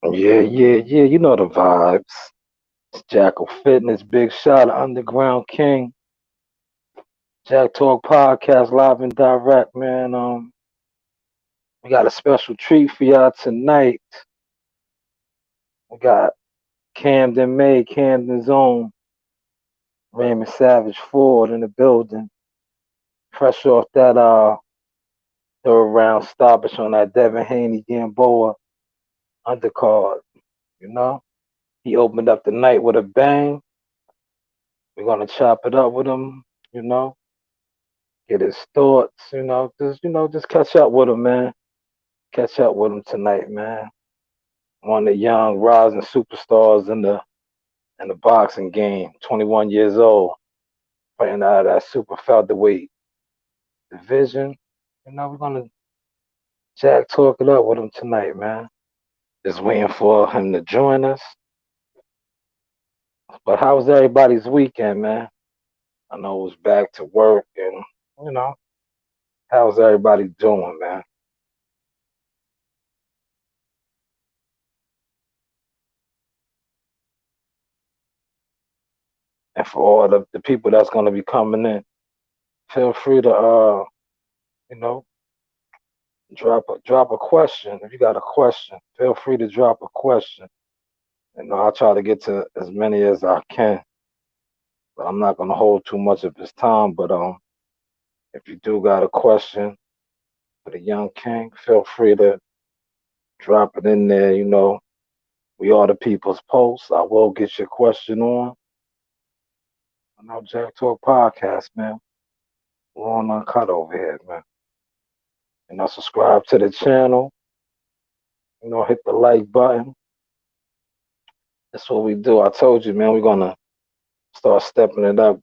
Yeah. You know the vibes. It's Jackal Fitness, Big Shot, Underground King, Jak Talk Podcast, live and direct, man. We got a special treat for y'all tonight. We got Camdenmade, Camden's own Raymond Savage Ford in the building. Fresh off that third round stoppage on that Devin Haney Gamboa undercard. You know, he opened up the night with a bang. We're gonna chop it up with him. You know, get his thoughts. Just catch up with him, man. Catch up with him tonight, man. One of the young rising superstars in the boxing game. 21 years old, fighting out of that super featherweight division. We're gonna Jack talk it up with him tonight, man. Just waiting for him to join us. But how was everybody's weekend, man? I know it was back to work, and you know, how's everybody doing, man? And for all the people that's gonna be coming in, feel free to you know, drop a question. If you got a question, feel free to drop a question. I'll try to get to as many as I can. But I'm not gonna hold too much of his time. But if you do got a question for the young king, feel free to drop it in there. We are the people's post. I will get your question on. I know Jack Talk Podcast, man. We're on uncut over here, man. Subscribe to the channel. Hit the like button. That's what we do. I told you, man, we're gonna start stepping it up,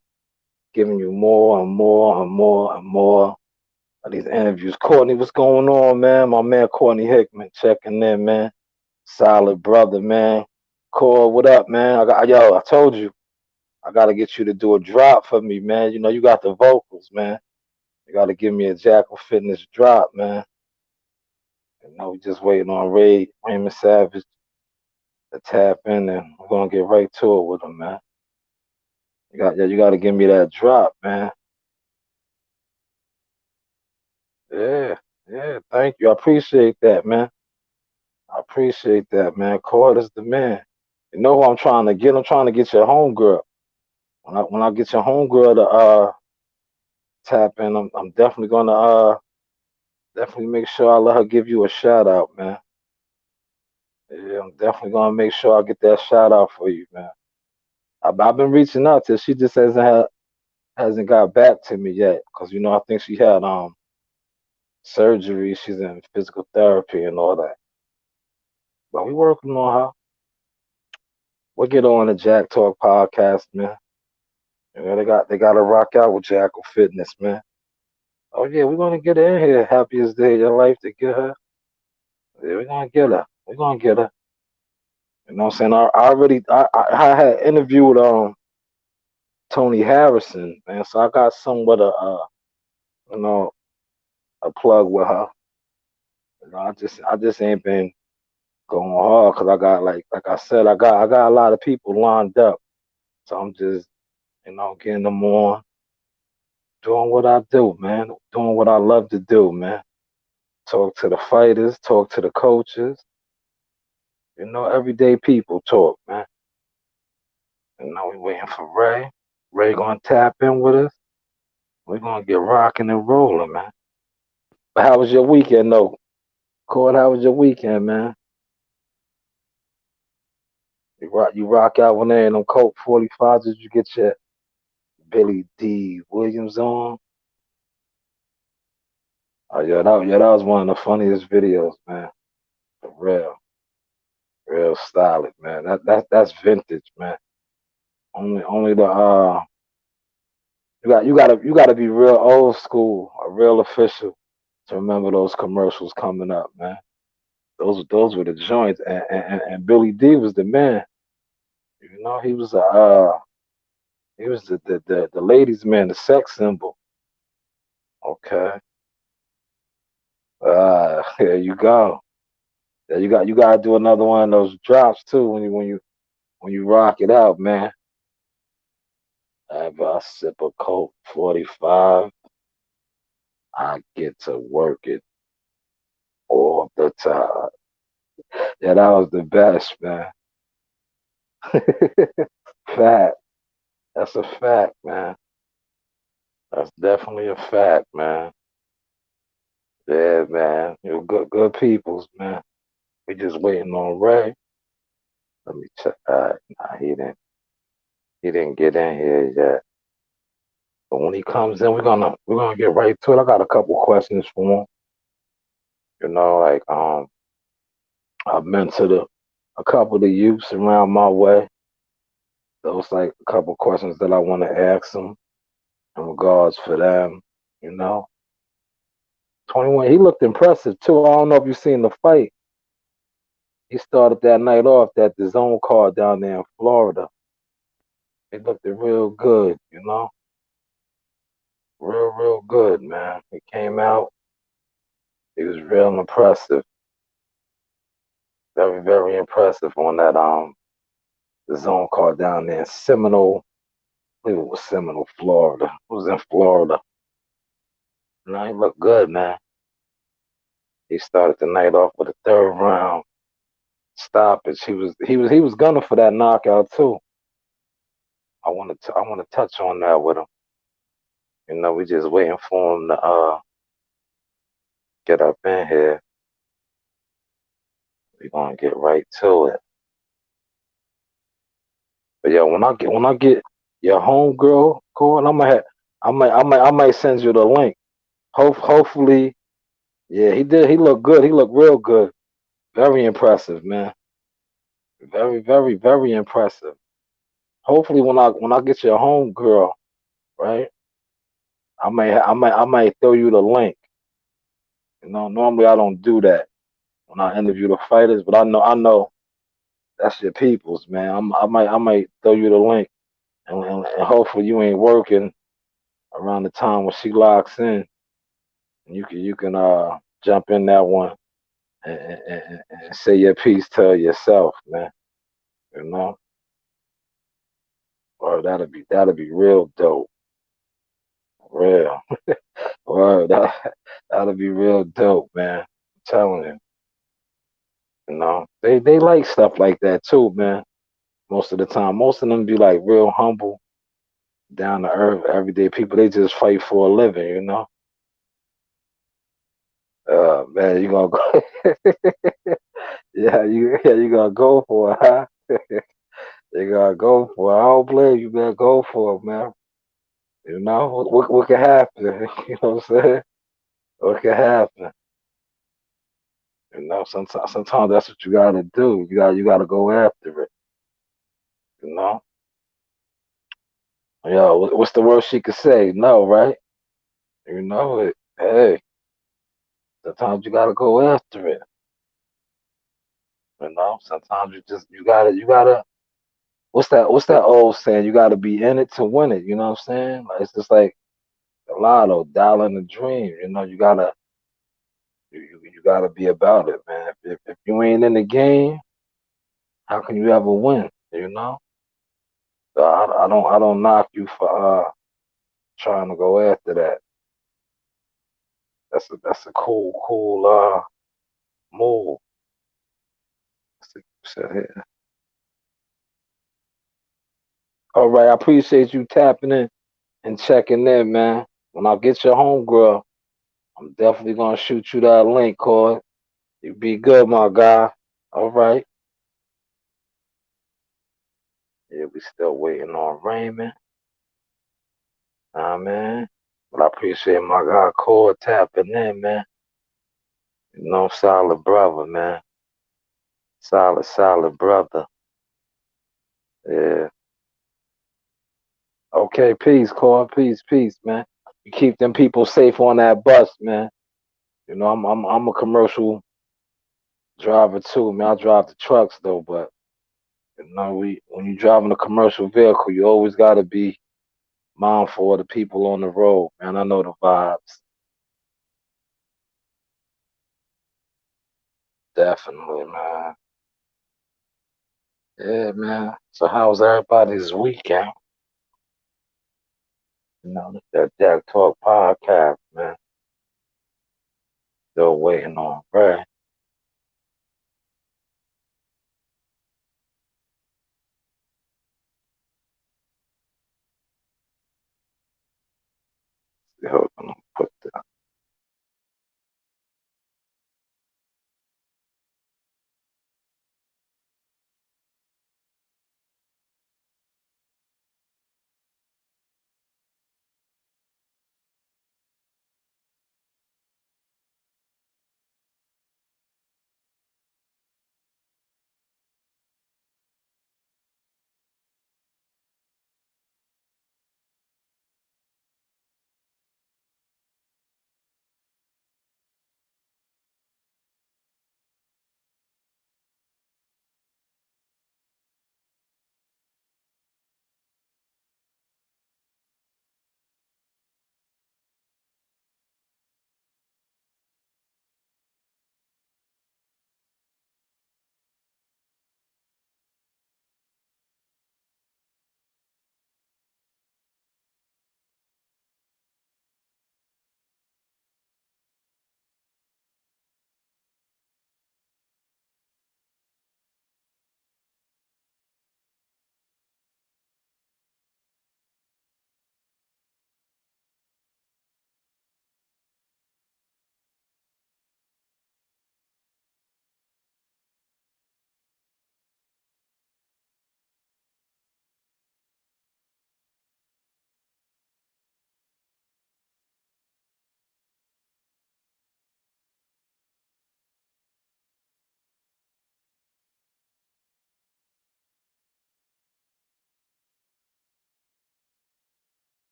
giving you more and more and more and more of these interviews. Courtney, what's going on, man? My man Courtney Hickman checking in, man. Solid brother, man. Core, what up, man? I told you, I gotta get you to do a drop for me, man. You got the vocals, man. You gotta give me a Jackal Fitness drop, man. We just waiting on Raymond Savage to tap in, and we're gonna get right to it with him, man. You gotta give me that drop, man. Yeah, yeah. Thank you. I appreciate that, man. I appreciate that, man. Cord is the man. You know who I'm trying to get? I'm trying to get your homegirl. When I get your homegirl to tap in, I'm definitely gonna definitely make sure I let her give you a shout out, man. Yeah, I'm definitely gonna make sure I get that shout out for you, man. I've been reaching out to her. She just hasn't got back to me yet, cause I think she had surgery. She's in physical therapy and all that. But we working on her. We'll get on the Jack Talk podcast, man. They got to rock out with Jackal Fitness, man. Oh yeah, we're gonna get her in here. Happiest day of your life to get her. Yeah, we're gonna get her. We're gonna get her. You know what I'm saying? I had interviewed Tony Harrison, man. So I got somewhat you know a plug with her. I just ain't been going hard because I got like I said I got a lot of people lined up. So I'm just getting them on, doing what I do, man. Doing what I love to do, man. Talk to the fighters, talk to the coaches, everyday people talk, man. We waiting for Ray. Ray gonna tap in with us. We're gonna get rocking and rolling, man. But how was your weekend, though? Cord, how was your weekend, man? You rock out when they in them Colt 45s. Did you get your Billy D. Williams on? Oh yeah, that was one of the funniest videos, man. For real stylish, man. That's vintage, man. Only the you gotta be real old school, a real official to remember those commercials coming up, man. Those were the joints, and Billy D was the man. He was the ladies' man, the sex symbol. Okay, there you go. Yeah, you gotta do another one of those drops too when you rock it out, man. After I sip a Coke 45, I get to work it all the time. Yeah, that was the best, man. Fact. That's a fact, man. That's definitely a fact, man. Yeah, man. You're good peoples, man. We just waiting on Ray. Let me check. Nah, he didn't get in here yet. But when he comes in, we're gonna get right to it. I got a couple questions for him. You know, like I've mentored a couple of youths around my way. Those like a couple questions that I want to ask them in regards for them. You know, 21. He looked impressive too. I don't know if you seen the fight. He started that night off at the zone card down there in Florida. He looked real good. You know, real good, man. He came out. He was real impressive. Very impressive on that the zone card down there in Seminole. I believe it was Seminole, Florida. It was in Florida. No, he looked good, man. He started the night off with a third round stoppage. He was gunning for that knockout too. I want to touch on that with him. You know, we just waiting for him to get up in here. We gonna get right to it. But yeah, when I get your homegirl call, I might send you the link. Hopefully, yeah, he did. He looked good. He looked real good. Very impressive, man. Very impressive. Hopefully, when I get your homegirl, right? I might throw you the link. You know, normally I don't do that when I interview the fighters, but I know that's your people's, man. I might throw you the link, and hopefully you ain't working around the time when she locks in, and you can jump in that one and say your piece to yourself, man. You know, or that'll be real dope, real. Or that'll be real dope, man. I'm telling you. You know, they like stuff like that too, man. Most of the time, most of them be like real humble, down to earth, everyday people. They just fight for a living, you know. Man, you gonna go? Yeah, you gonna go for it, huh? You gotta go for it. I don't blame you, man. Go for it, man. You know what can happen? You know what I'm saying? What can happen? You know, sometimes that's what you gotta do. You gotta go after it. You know. Yo, what's the worst she could say? No, right? You know it. Hey, sometimes you gotta go after it. You know, sometimes you gotta. What's that old saying? You gotta be in it to win it. You know what I'm saying? Like it's just like a lotto, dollar in the dream. You know, you gotta be about it, man. If you ain't in the game, how can you ever win? You know. So I don't knock you for trying to go after that. That's a cool move. Let's see what you said here. All right, I appreciate you tapping in and checking in, man. When I get your homegirl, I'm definitely gonna shoot you that link, Cord. You be good, my guy. All right. Yeah, we still waiting on Raymond. Man. But I appreciate my guy Cord tapping in, man. You know, solid brother, man. Solid brother. Yeah. Okay, peace, Cord. Peace, man. You keep them people safe on that bus, man. You know, I'm a commercial driver too, man. I drive the trucks though, but you know, when you driving a commercial vehicle, you always gotta be mindful of the people on the road, man. I know the vibes. Definitely, man. Yeah, man. So how's everybody's weekend? That Jak Talk Podcast, man. Still waiting on Ray. Still gonna put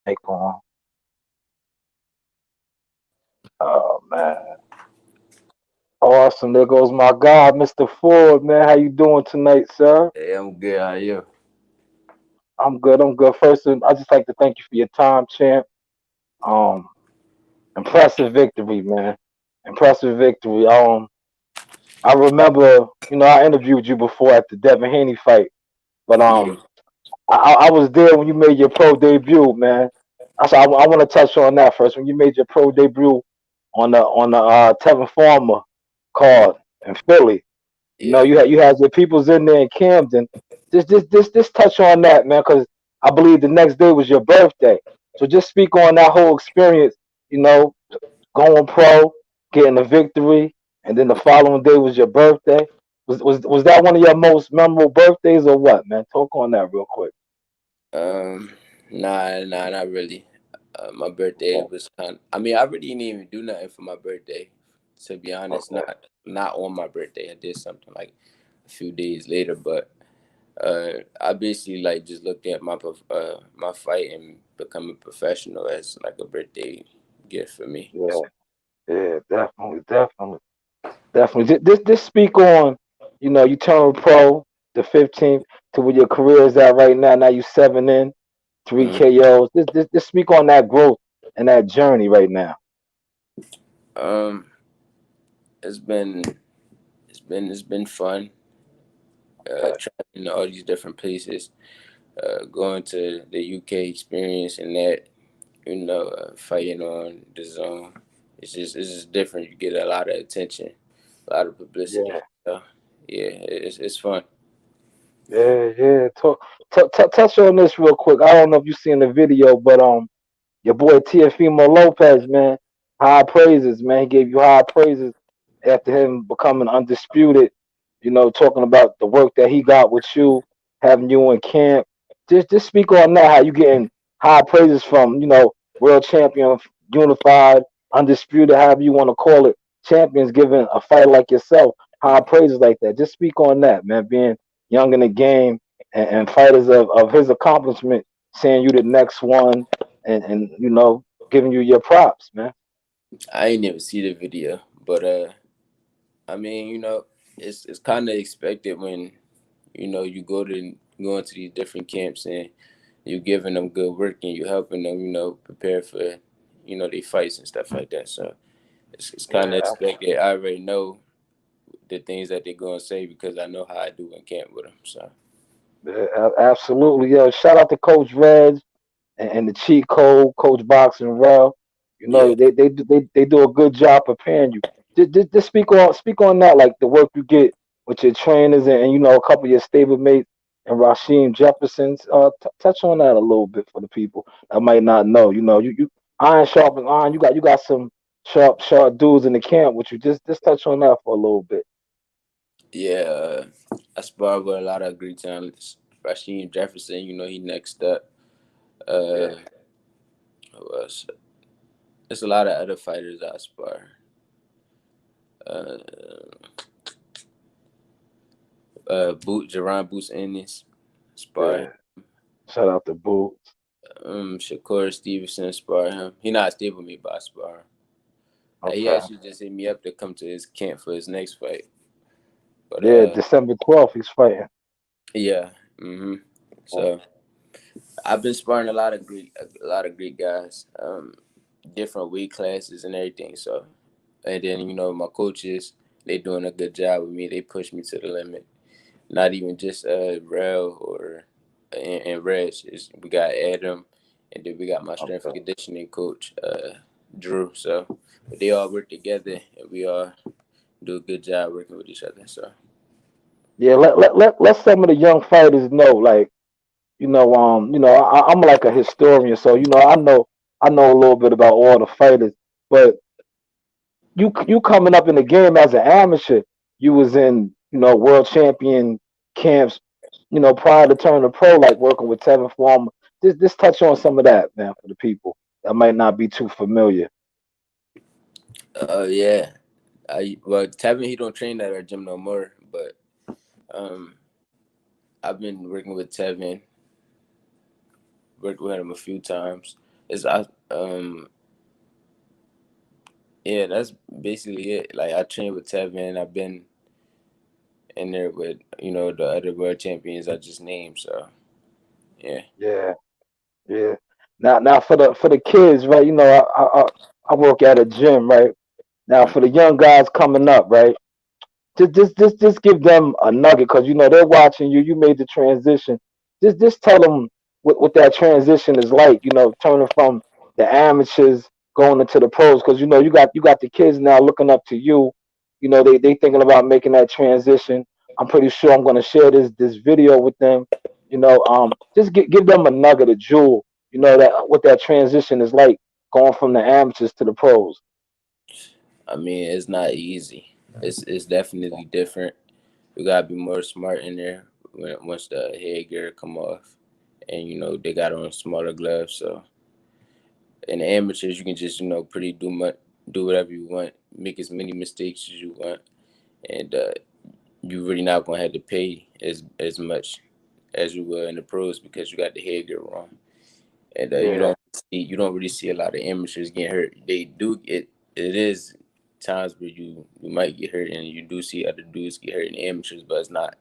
Mic on. Oh man, awesome. There goes my guy, Mr. Ford. Man, how you doing tonight, sir? Hey, I'm good. How you? I'm good. I'm good. First, I just like to thank you for your time, champ. Um, impressive victory, man. Impressive victory. I remember, I interviewed you before at the Devin Haney fight, but Yeah, I was there when you made your pro debut, man. I want to touch on that first. When you made your pro debut on the Tevin Farmer card in Philly, yeah. you had your peoples in there in Camden. Just touch on that, man, because I believe the next day was your birthday. So just speak on that whole experience. You know, going pro, getting a victory, and then the following day was your birthday. Was that one of your most memorable birthdays or what, man? Talk on that real quick. Um, nah, not really. My birthday Okay. was kind. I mean, I really didn't even do nothing for my birthday. To be honest, Okay. not on my birthday. I did something like a few days later, but I basically like just looked at my fight and becoming professional as like a birthday gift for me. Yeah. Yeah. Definitely. Definitely. Definitely. Just speak on. You turn pro the 15th to where your career is at right now. Now you 7 in, three Mhm. KOs. Just speak on that growth and that journey right now. Um, it's been it's been fun. Okay. Traveling to all these different places, going to the UK experience and that, fighting on the zone. It's just different. You get a lot of attention, a lot of publicity. Yeah. So yeah, it's fun. Yeah. Yeah. Touch on this real quick. I don't know if you seen the video, but your boy Tiafimo Lopez, man, high praises, man. He gave you high praises after him becoming undisputed. Talking about the work that he got with you, having you in camp. Just speak on that. How you getting high praises from world champion, unified, undisputed, however you want to call it, champions giving a fighter like yourself high praises like that. Just speak on that, man. Being young in the game and fighters of his accomplishment saying you the next one and giving you your props, man. I ain't never see the video, but I mean, it's kind of expected when you go into these different camps and you're giving them good work and you're helping them, prepare for, they fights and stuff like that. So it's kind of Yeah, expected. I already know the things that they're gonna say because I know how I do in camp with them. So absolutely. Yo, shout out to Coach Reg and the cheat code, Coach Box and Rel. yeah, They do a good job preparing you. Just speak on that, like the work you get with your trainers and a couple of your stable mates and Rasheem Jefferson's. Touch on that a little bit for the people that might not know. You iron sharpens iron. You got some sharp dudes in the camp with you. Just touch on that for a little bit. yeah. I spar with a lot of great talents. Rasheem Jefferson, he next up. Yeah, Uh, who else? There's a lot of other fighters I spar. Uh, Jerron Boots Ennis, spar him. yeah. Shout out to Boots. Shakur Stevenson, spar him. He not stable with me, but I spar him. He Okay. actually just hit me up to come to his camp for his next fight. But Yeah, December 12th he's fighting. yeah. So I've been sparring a lot of Greek guys, different weight classes and everything. So, and then my coaches, they doing a good job with me. They push me to the limit. Not even just Rel or and Reg. We got Adam, and then we got my strength and Okay. conditioning coach, Drew. So they all work together, and we all do a good job working with each other. So Yeah, let some of the young fighters know, like, I'm like a historian, so I know a little bit about all the fighters. But you coming up in the game as an amateur, you was in, world champion camps, prior to turning pro, like working with Tevin Farmer. Just touch on some of that, man, for the people that might not be too familiar. yeah, Tevin, he don't train at our gym no more, but um, I've been working with Tevin, worked with him a few times. It's I Yeah, that's basically it. Like I trained with Tevin. I've been in there with the other world champions I just named. So yeah, Yeah, yeah. Now for the kids, right? I work at a gym, right? Now for the young guys coming up, right? Just give them a nugget because they're watching you. You made the transition. Just tell them what that transition is like. Turning from the amateurs going into the pros because you got the kids now looking up to you. They thinking about making that transition. I'm pretty sure I'm going to share this video with them. Just give them a nugget, a jewel. That what that transition is like going from the amateurs to the pros. I mean it's not easy. It's definitely different. You gotta be more smart in there once the headgear come off, and they got on smaller gloves. So in the amateurs, you can just pretty do whatever you want, make as many mistakes as you want, and you really not gonna have to pay as much as you will in the pros because you got the headgear wrong, and Yeah, you don't really see a lot of amateurs getting hurt. They do get it is times where you might get hurt, and you do see other dudes get hurt in the amateurs, but it's not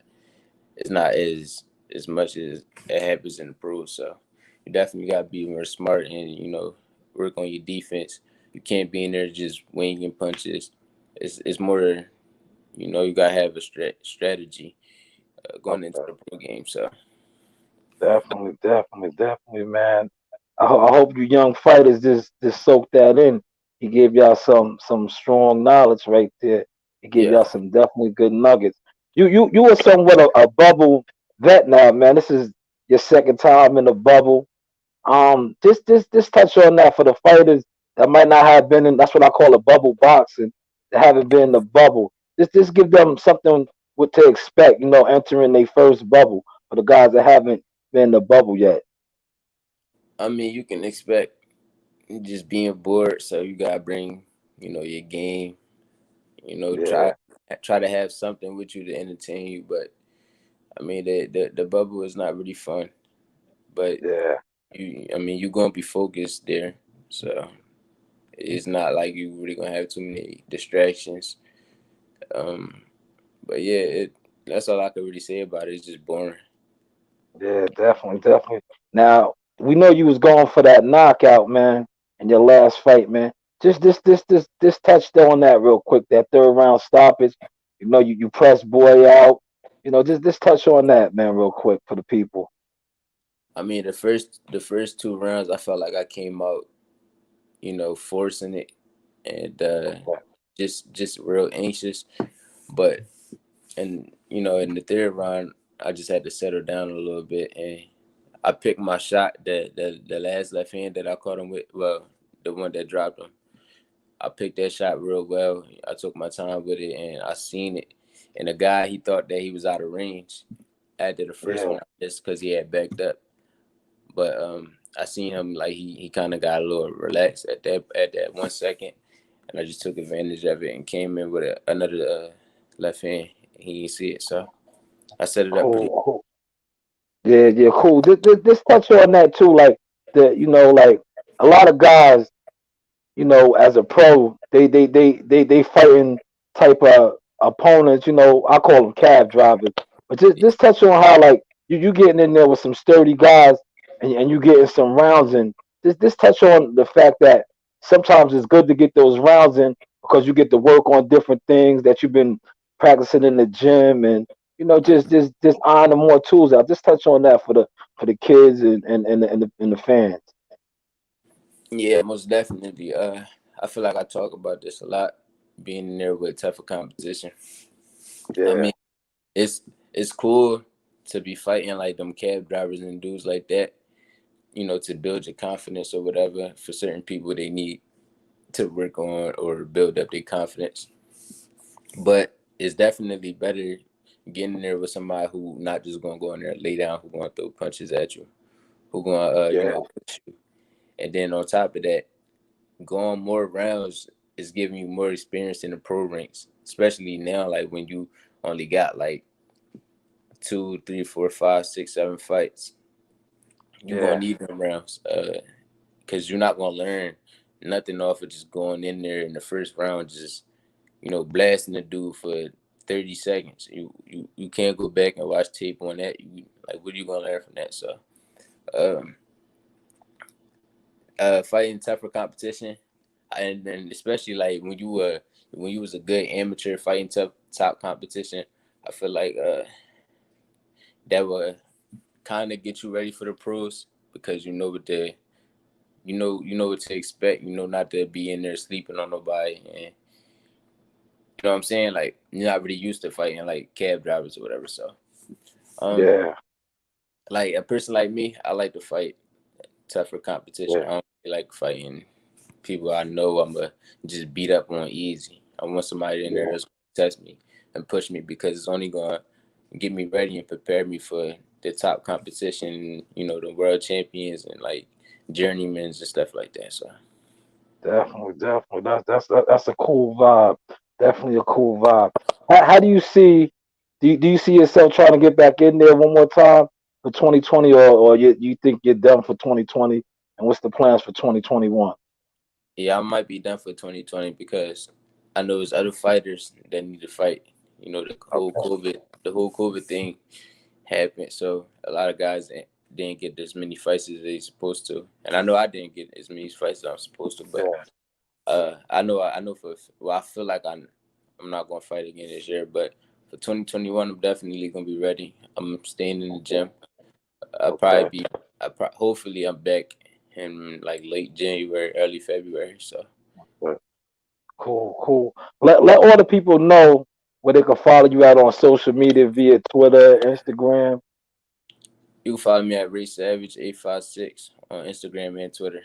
as much as it happens in the pros. So you definitely gotta be more smart and work on your defense. You can't be in there just winging punches. It's more you gotta have a strategy going into okay. the pro game. So Definitely, definitely, definitely, man. I hope you young fighters just soak that in. He gave y'all some strong knowledge right there. He gave yeah, y'all some definitely good nuggets. You were somewhat a bubble vet now, man. This is your second time in the bubble. Just touch on that for the fighters that might not have been in. That's what I call a bubble boxing. That haven't been in the bubble. Just give them something what to expect. Entering their first bubble for the guys that haven't been in the bubble yet. I mean you can expect just being bored, so you gotta bring your game. Yeah, Try to have something with you to entertain you, but I mean the bubble is not really fun, but yeah, I mean you're gonna be focused there, so it's not like you really gonna have too many distractions. Um, but yeah, that's all I could really say about it. It's just boring. yeah. Definitely, definitely. Now we know you was going for that knockout, man, in your last fight, man. Just touched on that real quick. That third round stoppage. You press boy out. Just touch on that, man, real quick for the people. I mean, the first two rounds, I felt like I came out, forcing it, and Okay. just real anxious. But and in the third round, I just had to settle down a little bit, and I picked my shot. The last left hand that I caught him with, well, the one that dropped him. I picked that shot real well. I took my time with it, and I seen it. And the guy, he thought that he was out of range after the first Yeah. one, just because he had backed up. But I seen him like he kind of got a little relaxed at that 1 second, and I just took advantage of it and came in with another left hand. He didn't see it, so I set it up pretty. Cool. Cool. Yeah. Yeah. Cool. Just touch on that too. Like like a lot of guys. As a pro, they fighting type of opponents. I call them cab drivers. But just touch on how like you getting in there with some sturdy guys and you getting some rounds in. Just touch on the fact that sometimes it's good to get those rounds in because you get to work on different things that you've been practicing in the gym and just iron the more tools out. Just touch on that for the kids and the fans. Yeah, most definitely. I feel like I talk about this a lot, being in there with tougher competition. I Yeah, mean, it's it's cool to be fighting like them cab drivers and dudes like that, to build your confidence or whatever. For certain people, they need to work on or build up their confidence. But it's definitely better getting in there with somebody who not just gonna go in there and lay down, who gonna throw punches at you, who gonna yeah, push you. And then on top of that, going more rounds is giving you more experience in the pro ranks, especially now, like when you only got like 2, 3, 4, 5, 6, 7 fights. You gonna yeah. need them rounds. because you're not gonna learn nothing off of just going in there in the first round, just blasting the dude for 30 seconds. You can't go back and watch tape on that. Like, what are you gonna learn from that? So, um, fighting tougher competition, and then especially like when you was a good amateur fighting top competition, I feel like that would kind of get you ready for the pros because you know what the you know what to expect. You know not to be in there sleeping on nobody, and you know what I'm saying. Like you're not really used to fighting like cab drivers or whatever. So, um, Yeah, like a person like me, I like to fight tougher competition. yeah, I don't really like fighting people I know I'm gonna just beat up on easy. I want somebody in there yeah, that's gonna test me and push me because it's only gonna get me ready and prepare me for the top competition. The world champions and like journeymans and stuff like that. So definitely, definitely. That's a cool vibe. Definitely a cool vibe. How do you see? Do you see yourself trying to get back in there one more time for 2020, or you think you're done for 2020? And what's the plans for 2021? yeah, I might be done for 2020 because I know there's other fighters that need to fight. Okay, The whole COVID thing happened, so a lot of guys didn't get as many fights as they supposed to, and I know I didn't get as many fights as I'm supposed to. But yeah, I know I feel like I'm not gonna fight again this year, but for 2021, I'm definitely gonna be ready. I'm staying in the okay, gym. I'll probably okay. be. Hopefully, I'm back in like late January, early February. So Good. Cool, cool. Let all the people know where they can follow you out on social media via Twitter, Instagram. you can follow me at Ray Savage 856 on Instagram and Twitter.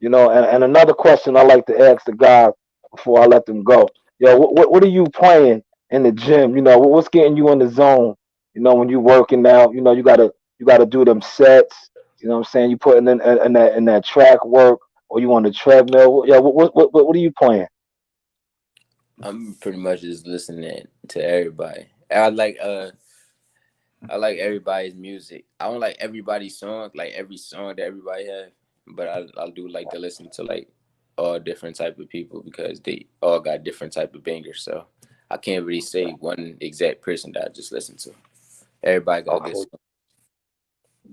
And another question I like to ask the guys before I let them go. Yo, what are you playing in the gym? What's getting you in the zone? When you working out, you gotta do them sets. You know what I'm saying? You putting in that track work, or you on the treadmill. Yeah, what are you playing? I'm pretty much just listening to everybody. I like everybody's music. I don't like everybody's song, like every song that everybody has, but I do like to listen to like all different type of people because they all got different type of bangers. So I can't really say one exact person that I just listen to. Everybody got good Okay, songs.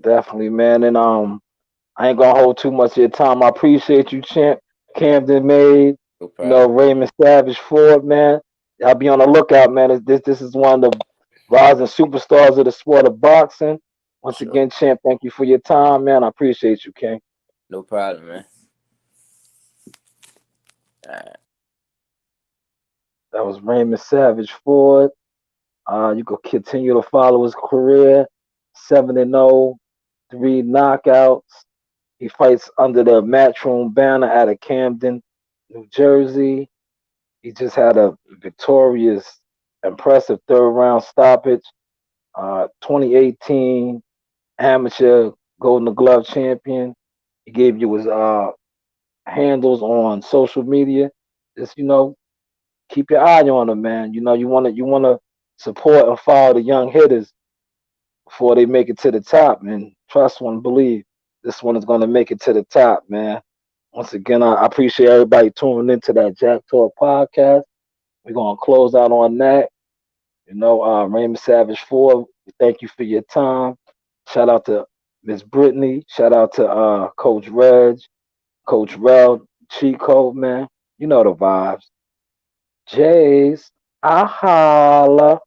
definitely, man. And I ain't gonna hold too much of your time. I appreciate you, champ. Camden Made, No problem. Raymond Savage Ford, man. I'll be on the lookout, man. This is one of the rising superstars of the sport of boxing. For Once sure. again, champ, thank you for your time, man. I appreciate you, King. No problem, man. All right. That was Raymond Savage Ford. You can continue to follow his career. 7-0, 3 knockouts. He fights under the Matchroom banner out of Camden, New Jersey. He just had a victorious, impressive third round stoppage. 2018 amateur Golden Glove champion. He gave you his handles on social media. Just keep your eye on him, man. You wanna support and follow the young hitters before they make it to the top, man. Trust one, believe. This one is gonna make it to the top, man. Once again, I appreciate everybody tuning into that Jak Talk podcast. We're gonna close out on that. Raymond Savage 4, thank you for your time. Shout out to Miss Brittany. Shout out to Coach Reg, Coach Rel, Chico, man. You know the vibes. Jays, I holla.